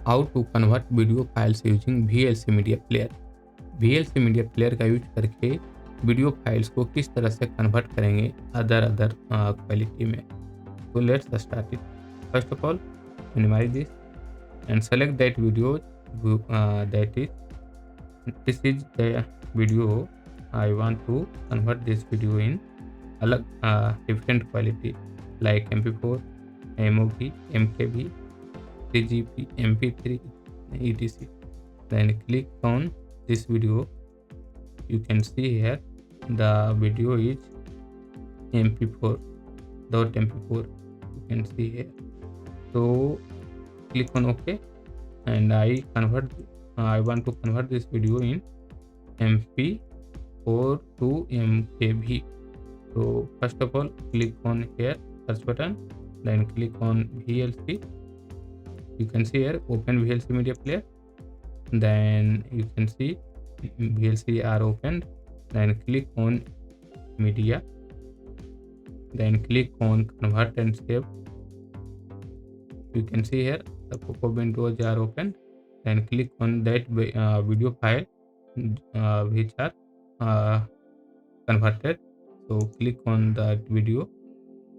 How to convert video files using VLC media player. VLC media player का use करके video files को किस तरह से कन्वर्ट करेंगे अदर क्वालिटी में। तो let's start it. First of all, minimize this and select that video that is this is the video. I want to convert this video in अलग different quality like MP4, MOV, MKV, 3GP, MP3, etc. Then click on this video. You can see here the video is MP4 .mp4. You can see here. So click on OK, and I want to convert this video in MP4 to MKV. So first of all, click on here search button, then click on VLC. You can see here open VLC media player. Then you can see VLC are opened. Then click on media. Then click on convert and save. You can see here the pop-up windows are open. Then click on that video file which are converted. So click on that video.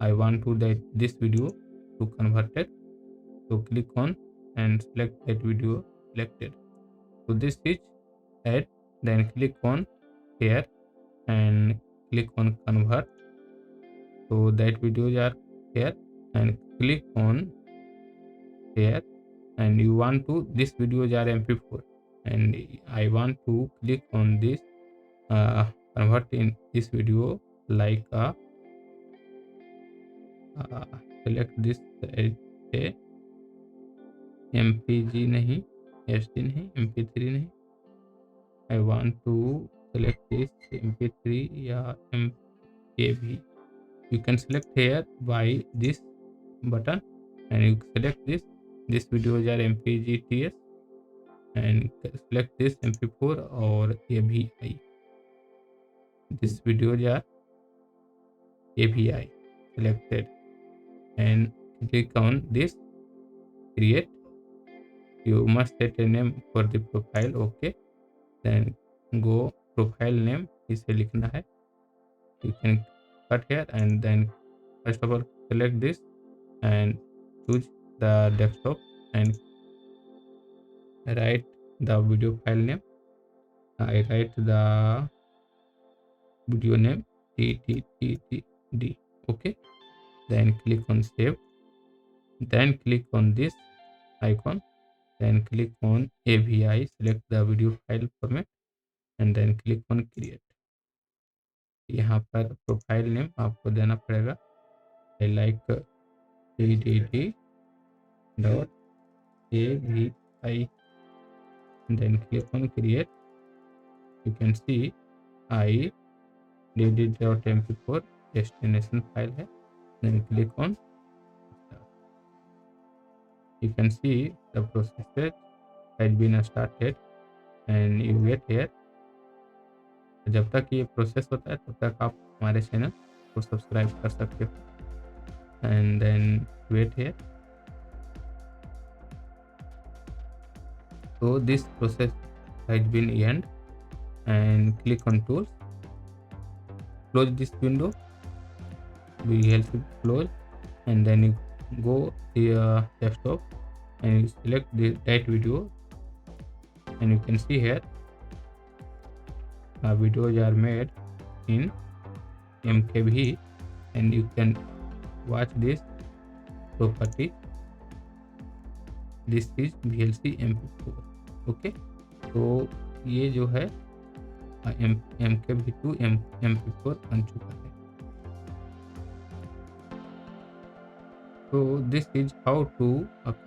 I want to that this video to convert it. So click on and select that video selected. So this is add. Then click on here and click on convert. So that videos are here, and click on here, and you want to this videos are MP4, and I want to click on this convert in this video like select this MPG नहीं, SD नहीं, MP3 नहीं. I want to select this MP3 या MKV. You can select here by this button, and you select this videos are MPGTS, and select this MP4 or AVI. This videos are AVI selected, and click on this create. You must set a name for the profile. Okay, then go profile name इसे लिखना है. You can cut here, and then first of all select this and choose the desktop and write the video file name. I write the video name TTTTD. Okay, then click on save. Then click on this icon. Then click on AVI. Select the video file format, and then click on create. यहाँ पर profile name आपको देना पड़ेगा. I like TTT dot AVI. Then click on create. You can see I dd.mp4 destination file है. Then click on start. You can see the process has been started, and you wait here. जब तक ये process होता है तब तक आप हमारे चैनल को सब्सक्राइब कर सकते हो. And then wait here. So this process has been end, and click on tools. Close this window. We help you close, and then you go to your desktop and you select that video, and you can see here videos are made in MKV, and you can watch this property. This is VLC MP4. Okay, तो ये जो है MKV to MP4 बन चुका है. So this is how to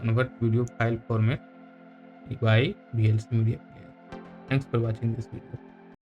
convert video file format by VLC Media Player. Thanks for watching this video.